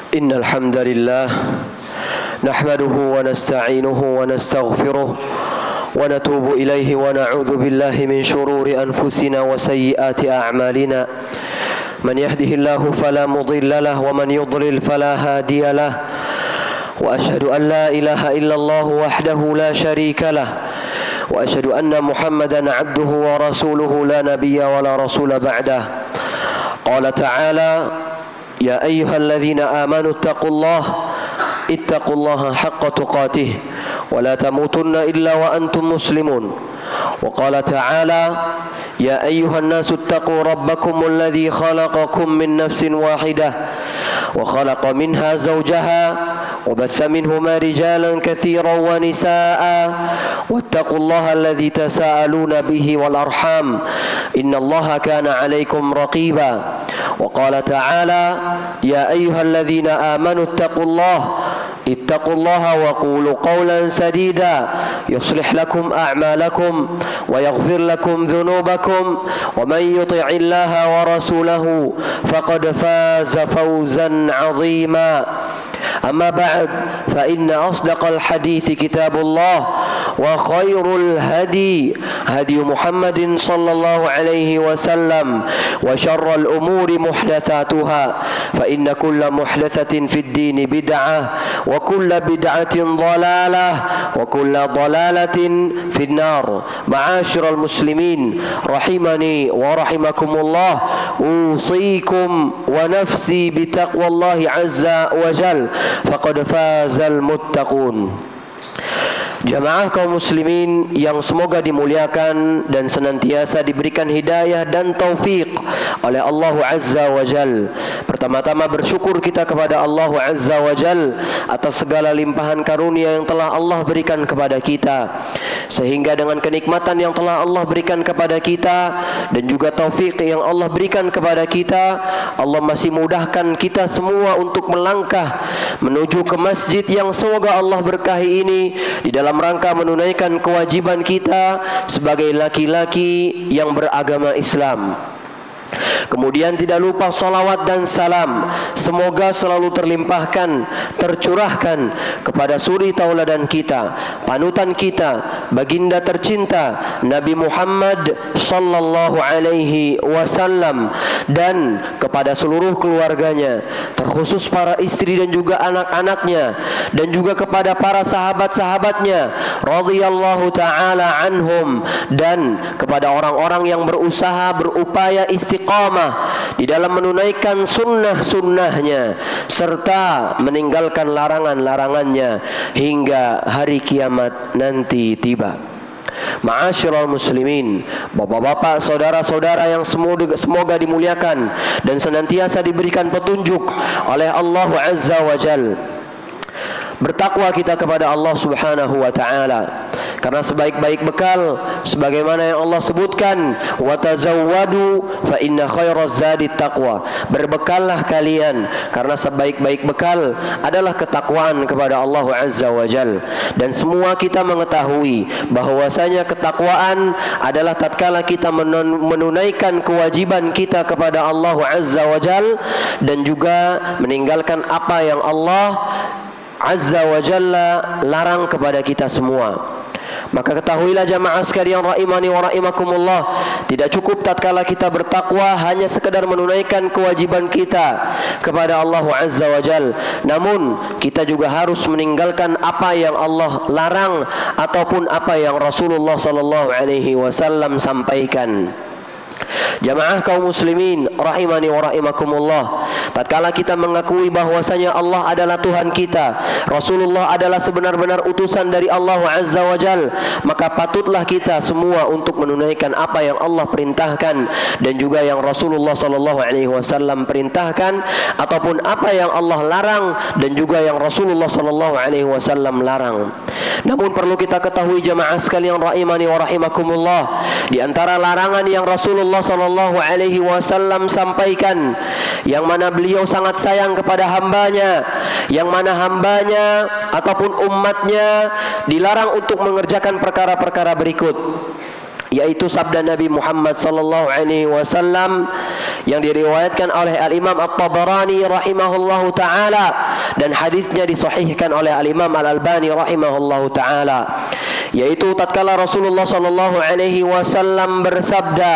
إن الحمد لله نحمده ونستعينه ونستغفره ونتوب إليه ونعوذ بالله من شرور أنفسنا وسيئات أعمالنا من يهده الله فلا مضل له ومن يضلل فلا هادي له وأشهد أن لا إله إلا الله وحده لا شريك له وأشهد أن محمدا عبده ورسوله لا نبي ولا رسول بعده قال تعالى يا أيها الذين آمنوا اتقوا الله حق تقاته ولا تموتن إلا وأنتم مسلمون وقال تعالى يا أيها الناس اتقوا ربكم الذي خلقكم من نفس واحدة وخلق منها زوجها وبث منهما رجالا كثيرا ونساء واتقوا الله الذي تساءلون به والأرحام إن الله كان عليكم رقيبا وقال تعالى يا أيها الذين آمنوا اتقوا الله وقولوا قولا سديدا يصلح لكم أعمالكم ويغفر لكم ذنوبكم ومن يطع الله ورسوله فقد فاز فوزا عظيما أما بعد فإن أصدق الحديث كتاب الله وخير الهدي هدي محمد صلى الله عليه وسلم وشر الأمور محدثاتها فإن كل محدثة في الدين بدعة وكل بدعة ضلالة وكل ضلالة في النار معاشر المسلمين رحمني ورحمكم الله أوصيكم ونفسي بتقوى الله عز وجل faqad fazal muttaqun. Jamaah kaum muslimin yang semoga dimuliakan dan senantiasa diberikan hidayah dan taufik oleh Allah Azza wa Jal. Pertama-tama bersyukur kita kepada Allah Azza wa Jal atas segala limpahan karunia yang telah Allah berikan kepada kita, sehingga dengan kenikmatan yang telah Allah berikan kepada kita dan juga taufik yang Allah berikan kepada kita, Allah masih mudahkan kita semua untuk melangkah menuju ke masjid yang semoga Allah berkahi ini di dalam rangka menunaikan kewajiban kita sebagai laki-laki yang beragama Islam. Kemudian tidak lupa salawat dan salam semoga selalu terlimpahkan, tercurahkan kepada suri tauladan kita, panutan kita, baginda tercinta Nabi Muhammad sallallahu alaihi wasallam, dan kepada seluruh keluarganya, terkhusus para istri dan juga anak-anaknya, dan juga kepada para sahabat-sahabatnya radhiyallahu taala anhum, dan kepada orang-orang yang berusaha berupaya istiqamah di dalam menunaikan sunnah-sunnahnya serta meninggalkan larangan-larangannya hingga hari kiamat nanti tiba. Ma'asyiral muslimin, bapak-bapak, saudara-saudara yang semoga dimuliakan dan senantiasa diberikan petunjuk oleh Allah Azza wa Jal. Bertakwa kita kepada Allah Subhanahu wa ta'ala, karena sebaik-baik bekal sebagaimana yang Allah sebutkan, wa tazawwadu fa inna khairaz zadi taqwa. Berbekallah kalian karena sebaik-baik bekal adalah ketakwaan kepada Allah Azza wa Jal. Dan semua kita mengetahui bahwasanya ketakwaan adalah tatkala kita menunaikan kewajiban kita kepada Allah Azza wa Jal dan juga meninggalkan apa yang Allah Azza wa Jalla larang kepada kita semua. Maka ketahuilah jamaah sekalian rahimani wa rahimakumullah, tidak cukup tatkala kita bertakwa hanya sekedar menunaikan kewajiban kita kepada Allah Azza wa Jal, namun kita juga harus meninggalkan apa yang Allah larang ataupun apa yang Rasulullah sallallahu alaihi wasallam sampaikan. Jamaah kaum muslimin rahimani wa rahimakumullah, tatkala kita mengakui bahwasanya Allah adalah Tuhan kita, Rasulullah adalah sebenar-benar utusan dari Allah Azza wa Jal, maka patutlah kita semua untuk menunaikan apa yang Allah perintahkan dan juga yang Rasulullah sallallahu alaihi wasallam perintahkan, ataupun apa yang Allah larang dan juga yang Rasulullah sallallahu alaihi wasallam larang. Namun perlu kita ketahui jamaah sekalian rahimani wa rahimakumullah, di antara larangan yang Rasulullah sallallahu alaihi wasallam sampaikan, yang mana beliau sangat sayang kepada hambanya, yang mana hambanya ataupun umatnya dilarang untuk mengerjakan perkara-perkara berikut. yaitu sabda Nabi Muhammad sallallahu alaihi wasallam yang diriwayatkan oleh Al-Imam At-Tabarani rahimahullahu taala dan hadisnya disahihkan oleh Al-Imam Al-Albani rahimahullahu taala, yaitu tatkala Rasulullah sallallahu alaihi wasallam bersabda,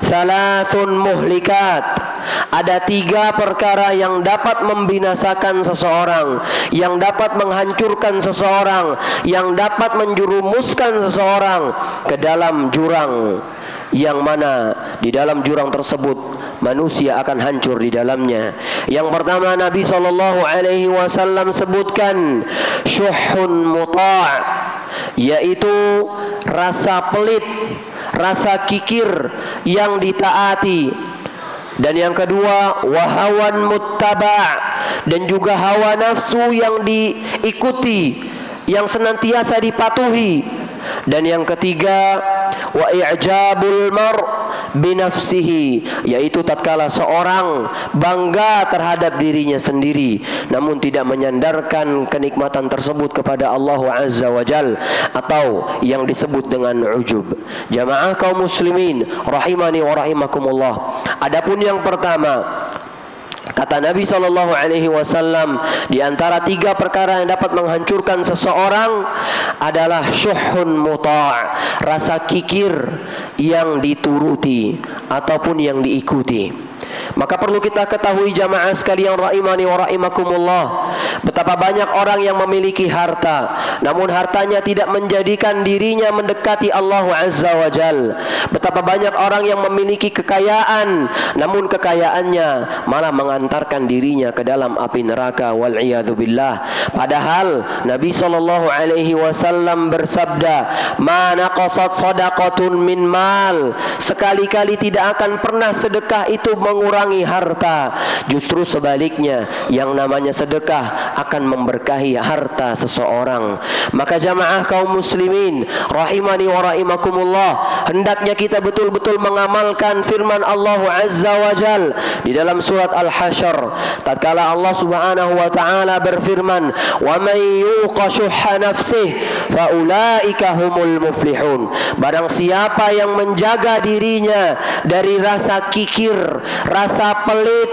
"Salasun muhlikat." Ada 3 perkara yang dapat membinasakan seseorang, yang dapat menghancurkan seseorang, yang dapat menjerumuskan seseorang ke dalam jurang, yang mana di dalam jurang tersebut manusia akan hancur di dalamnya. Yang pertama Nabi SAW sebutkan syuhun muta', yaitu rasa pelit, rasa kikir yang ditaati. Dan yang kedua wahawan muttaba', dan juga hawa nafsu yang diikuti, yang senantiasa dipatuhi. Dan yang ketiga wa i'jabul mar' binafsihi, yaitu tatkala seorang bangga terhadap dirinya sendiri namun tidak menyandarkan kenikmatan tersebut kepada Allah Azza wa Jal, atau yang disebut dengan ujub. Jamaah kaum muslimin rahimani wa rahimakumullah, adapun yang pertama, kata Nabi SAW, di antara 3 perkara yang dapat menghancurkan seseorang adalah syuhun muta', rasa kikir yang dituruti ataupun yang diikuti. Maka perlu kita ketahui jamaah sekalian rahimani wa rahimakumullah, betapa banyak orang yang memiliki harta namun hartanya tidak menjadikan dirinya mendekati Allah Azza wa Jal. Betapa banyak orang yang memiliki kekayaan namun kekayaannya malah mengantarkan dirinya ke dalam api neraka, wal iyadzu billah. Padahal Nabi SAW bersabda, "Ma naqasat shadaqatun min mal." Sekali-kali tidak akan pernah sedekah itu mengurangi harta. Justru sebaliknya, yang namanya sedekah akan memberkahi harta seseorang. Maka jamaah kaum muslimin rahimani wa rahimakumullah, hendaknya kita betul-betul mengamalkan firman Allah Azza wa Jal di dalam surat Al-Hasyr, tatkala Allah Subhanahu wa taala berfirman, "Wa may yuqa syuhha nafsihi fa ulaika humul muflihun." Barang siapa yang menjaga dirinya dari rasa kikir, rasa pelit,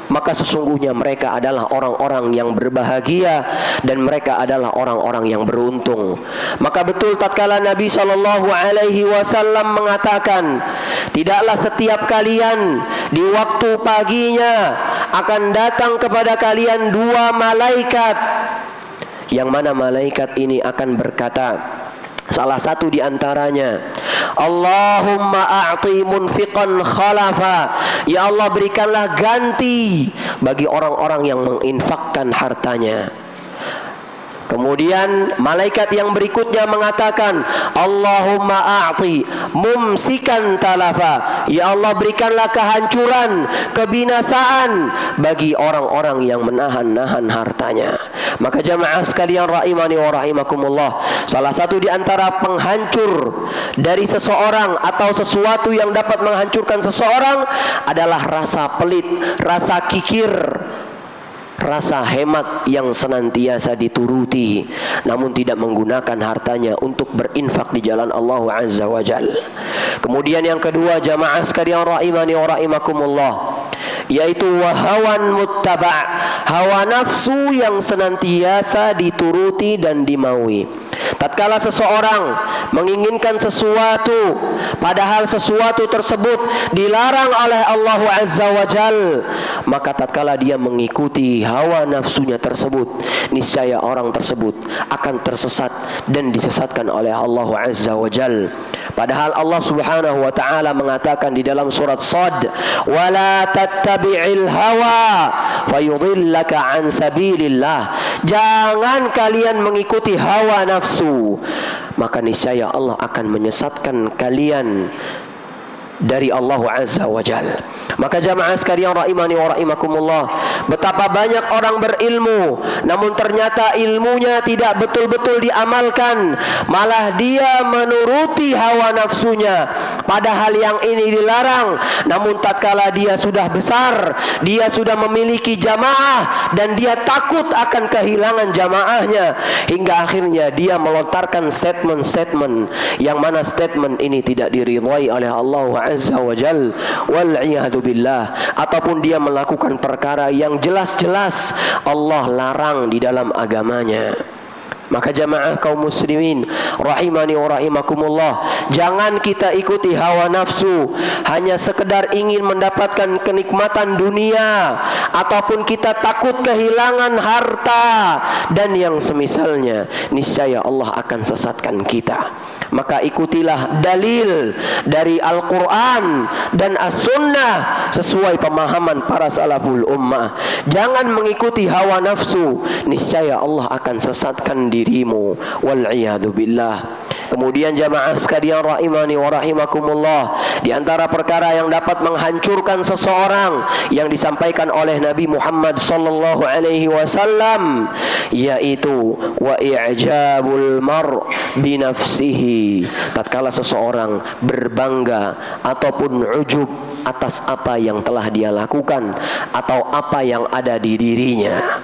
maka sesungguhnya mereka adalah orang-orang yang berbahagia dan mereka adalah orang-orang yang beruntung. Maka betul tatkala Nabi SAW mengatakan, tidaklah setiap kalian di waktu paginya akan datang kepada kalian 2 malaikat, yang mana malaikat ini akan berkata, salah satu di antaranya, Allahumma a'ti munfiqan khalafa, ya Allah berikanlah ganti bagi orang-orang yang menginfakkan hartanya. Kemudian malaikat yang berikutnya mengatakan, Allahumma a'ti mumsikan talafa, ya Allah berikanlah kehancuran, kebinasaan bagi orang-orang yang menahan-nahan hartanya. Maka jamaah sekalian rahimani wa rahimakumullah, salah satu di antara penghancur dari seseorang atau sesuatu yang dapat menghancurkan seseorang adalah rasa pelit, rasa kikir, rasa hemat yang senantiasa dituruti namun tidak menggunakan hartanya untuk berinfak di jalan Allah Azza wa Jal. Kemudian yang kedua jamaah sekalian rahimani wa rahimakumullah, yaitu wahawan muttaba', hawa nafsu yang senantiasa dituruti dan dimaui. Tatkala seseorang menginginkan sesuatu padahal sesuatu tersebut dilarang oleh Allah Azza wa Jal, maka tatkala dia mengikuti hawa nafsunya tersebut, niscaya orang tersebut akan tersesat dan disesatkan oleh Allah Azza wa Jal. Padahal Allah Subhanahu wa taala mengatakan di dalam surat Shad, "Wala tattabi'il hawa fayudhillaka an sabilillah." Jangan kalian mengikuti hawa nafsu, maka niscaya Allah akan menyesatkan kalian dari Allah Azza wa Jal. Maka jamaah sekalian rahimani wa rahimakumullah, Betapa banyak orang berilmu, namun ternyata ilmunya tidak betul-betul diamalkan, malah dia menuruti hawa nafsunya. Padahal yang ini dilarang. Namun tatkala dia sudah besar, dia sudah memiliki jamaah, dan dia takut akan kehilangan jamaahnya, hingga akhirnya dia melontarkan statement-statement yang mana statement ini tidak diridhai oleh Allah Azza wa Jal, wal'iyadu billah. Ataupun dia melakukan perkara yang jelas-jelas Allah larang di dalam agamanya. Maka jamaah kaum muslimin rahimani wa rahimakumullah, jangan kita ikuti hawa nafsu hanya sekedar ingin mendapatkan kenikmatan dunia, ataupun kita takut kehilangan harta dan yang semisalnya. Niscaya Allah akan sesatkan kita. Maka ikutilah dalil dari Al-Quran dan As-Sunnah sesuai pemahaman para salaful ummah. Jangan mengikuti hawa nafsu, niscaya Allah akan sesatkan dirimu, wal'iyadu billah. Kemudian jamaah sekalian rahimani wa rahimakumullah, di antara perkara yang dapat menghancurkan seseorang yang disampaikan oleh Nabi Muhammad sallallahu alaihi wasallam, yaitu wa i'jabul mar' bi nafsihi. Tatkala seseorang berbangga ataupun ujub atas apa yang telah dia lakukan atau apa yang ada di dirinya.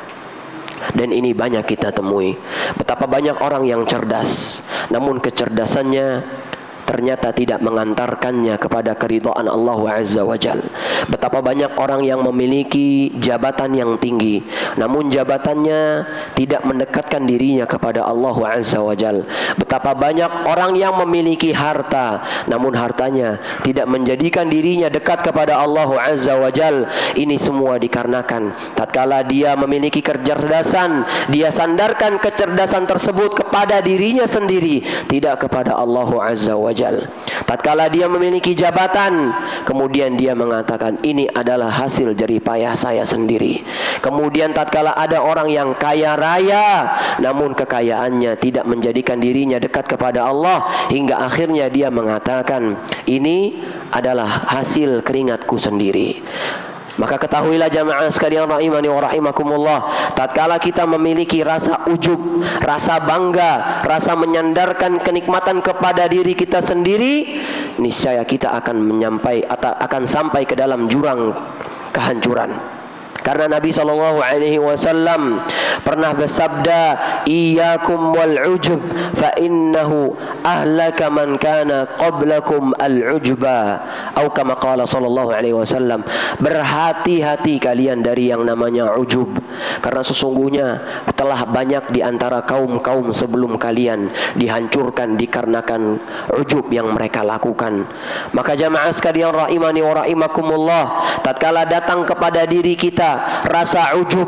Dan ini banyak kita temui. Betapa banyak orang yang cerdas, namun kecerdasannya ternyata tidak mengantarkannya kepada keridhaan Allah Azza wa Jal. Betapa banyak orang yang memiliki jabatan yang tinggi, namun jabatannya tidak mendekatkan dirinya kepada Allah Azza wa Jal. Betapa banyak orang yang memiliki harta, namun hartanya tidak menjadikan dirinya dekat kepada Allah Azza wa Jal. Ini semua dikarenakan tatkala dia memiliki kecerdasan, dia sandarkan kecerdasan tersebut kepada dirinya sendiri, tidak kepada Allah Azza wa Jal. Tatkala dia memiliki jabatan, kemudian dia mengatakan ini adalah hasil jerih payah saya sendiri. Kemudian tatkala ada orang yang kaya raya, namun kekayaannya tidak menjadikan dirinya dekat kepada Allah, hingga akhirnya dia mengatakan ini adalah hasil keringatku sendiri. Maka ketahuilah jamaah sekalian rahimani wa rahimakumullah, tatkala kita memiliki rasa ujub, rasa bangga, rasa menyandarkan kenikmatan kepada diri kita sendiri, niscaya kita akan sampai ke dalam jurang kehancuran. Karena Nabi SAW pernah bersabda, "Iyyakum wal ujub, fa innahu ahlaka man kana qablakum al ujba." Atau kama qala sallallahu alaihi wasallam, berhati-hati kalian dari yang namanya ujub, karena sesungguhnya telah banyak di antara kaum-kaum sebelum kalian dihancurkan dikarenakan ujub yang mereka lakukan. Maka jamaah sekalian rahimani wa rahimakumullah, tatkala datang kepada diri kita rasa ujub,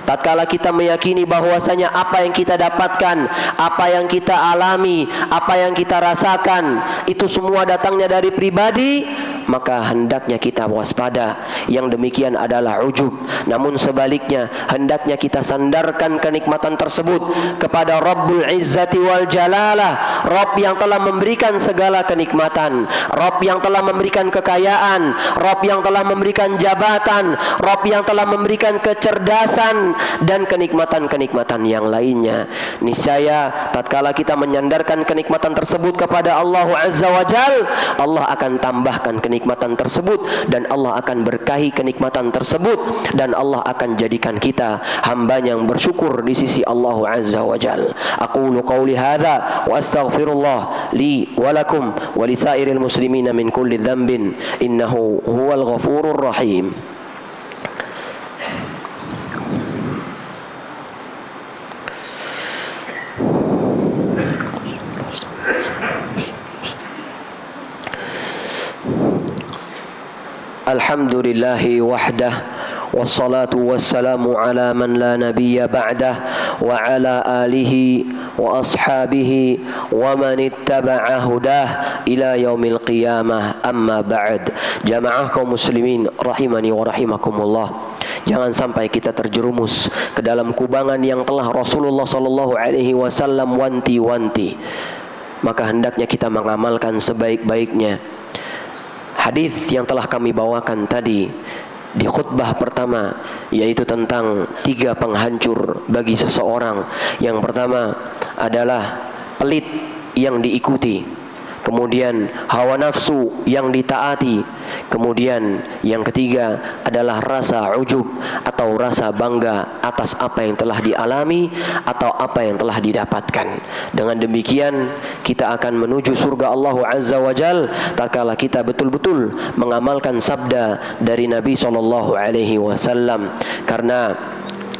tatkala kita meyakini bahwasanya apa yang kita dapatkan, apa yang kita alami, apa yang kita rasakan, itu semua datangnya dari pribadi, maka hendaknya kita waspada. Yang demikian adalah ujub. Namun sebaliknya, hendaknya kita sandarkan kenikmatan tersebut kepada Rabbul Izzati wal Jalalah, Rabb yang telah memberikan segala kenikmatan, Rabb yang telah memberikan kekayaan, Rabb yang telah memberikan jabatan, Rabb yang telah memberikan kecerdasan dan kenikmatan-kenikmatan yang lainnya. Niscaya tatkala kita menyandarkan kenikmatan tersebut kepada Allah Azza wa Jal, Allah akan tambahkan kenikmatan tersebut, dan Allah akan berkahi kenikmatan tersebut, dan Allah akan jadikan kita hamba yang bersyukur di sisi Allah Azza wa Jal. Aqulu qawli hadza wa astaghfirullah li wa lakum wa lisairil muslimina min kulli dhanbin innahu huwal ghafurur rahim. Alhamdulillahi wahdah, wassalatu wassalamu ala man la nabiyya ba'dah, wa ala alihi wa ashabihi wa man ittaba'a hudah ila yaumil qiyamah, amma ba'd. Jamaah kaum muslimin rahimani wa rahimakumullah, jangan sampai kita terjerumus ke dalam kubangan yang telah Rasulullah sallallahu alaihi wasallam wanti-wanti. Maka hendaknya kita mengamalkan sebaik-baiknya hadis yang telah kami bawakan tadi, di khutbah pertama, yaitu tentang 3 penghancur bagi seseorang. Yang pertama adalah pelit yang diikuti, kemudian hawa nafsu yang ditaati, kemudian yang ketiga adalah rasa ujub atau rasa bangga atas apa yang telah dialami atau apa yang telah didapatkan. Dengan demikian kita akan menuju surga Allah Azza wa Jal tatkala kita betul-betul mengamalkan sabda dari Nabi SAW. Karena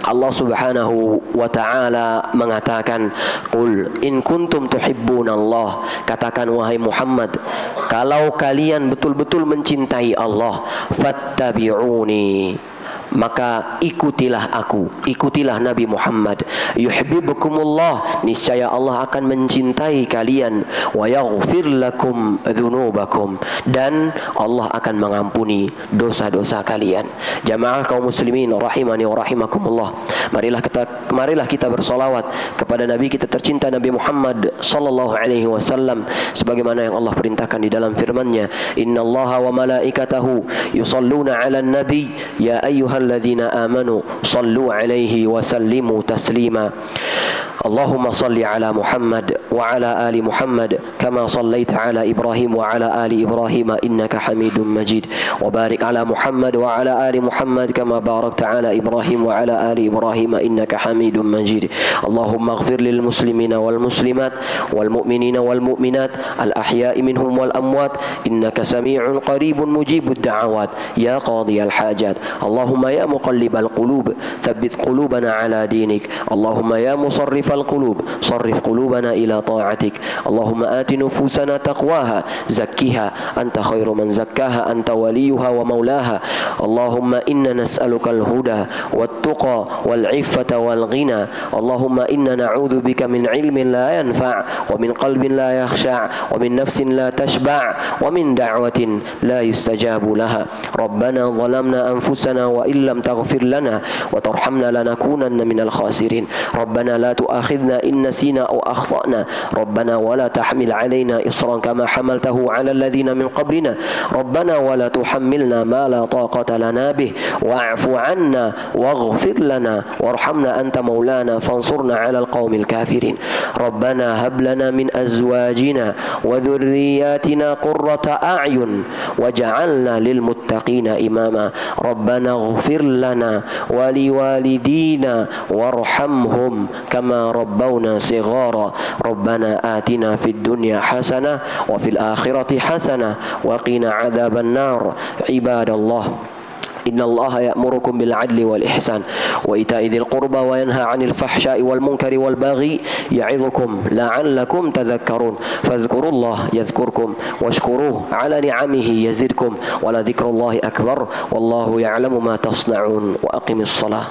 Allah Subhanahu wa ta'ala mengatakan, "Qul in kuntum tuhibbunallah." Katakan wahai Muhammad, kalau kalian betul-betul mencintai Allah, fattabi'uni, maka ikutilah aku, ikutilah Nabi Muhammad. Yuhibbukumullah, niscaya Allah akan mencintai kalian. Wa yaghfir lakum dzunubakum, dan Allah akan mengampuni dosa-dosa kalian. Jamaah kaum muslimin rahimani wa rahimakumullah, marilah kita bersolawat kepada Nabi kita tercinta Nabi Muhammad sallallahu alaihi wasallam sebagaimana yang Allah perintahkan di dalam firman-Nya, "Innallaha wa malaikatahu yusholluna 'alan nabi ya ayyuhalladzina amanu shallu 'alaihi wa sallimu taslima." Allahumma salli ala Muhammad wa ala ali Muhammad kama sallaita ala Ibrahim wa ala ali Ibrahim innaka Hamidum Majid, wa barik ala Muhammad wa ala ali Muhammad kama barakta ala Ibrahim wa ala ali Ibrahim innaka Hamidum Majid. Allahumma ighfir lil muslimina wal muslimat wal mu'minina wal mu'minat al ahya'i minhum wal amwat innaka sami'un qaribun mujibud da'awat ya qadiyal hajat. Allahumma ya muqallibal qulub thabbit qulubana ala dinik. Allahumma ya musarrif القلوب صرف قلوبنا إلى طاعتك. اللهم آت نفوسنا تقواها زكها أنت خير من زكاها أنت وليها ومولاها. اللهم إنا نسألك الهدى والتقى والعفة والغنى. اللهم إنا نعوذ بك من علم لا ينفع ومن قلب لا يخشع ومن نفس لا تشبع ومن دعوة لا يستجاب لها. ربنا ظلمنا أنفسنا وإن لم تغفر لنا وترحمنا لنكونن من الخاسرين. ربنا لا تؤاخذنا إن نسينا أو أخطأنا. ربنا ولا تحمل علينا إصرا كما حملته على الذين من قبلنا. ربنا ولا تحملنا ما لا طاقة لنا به واعف عنا واغفر لنا وارحمنا أنت مولانا فانصرنا على القوم الكافرين. ربنا هب لنا من أزواجنا وذرياتنا قرة أعين وجعلنا للمتقين إماما. ربنا اغفر لنا ولوالدينا وارحمهم كما ربونا صغارا. ربنا آتنا في الدنيا حسنة وفي الآخرة حسنة وقنا عذاب النار. عباد الله، إن الله يأمركم بالعدل والإحسان وإيتاء ذي القربى وينهى عن الفحشاء والمنكر والبغي يعظكم لعلكم تذكرون. فاذكروا الله يذكركم واشكروه على نعمه يزدكم ولذكر الله أكبر والله يعلم ما تصنعون. وأقم الصلاة.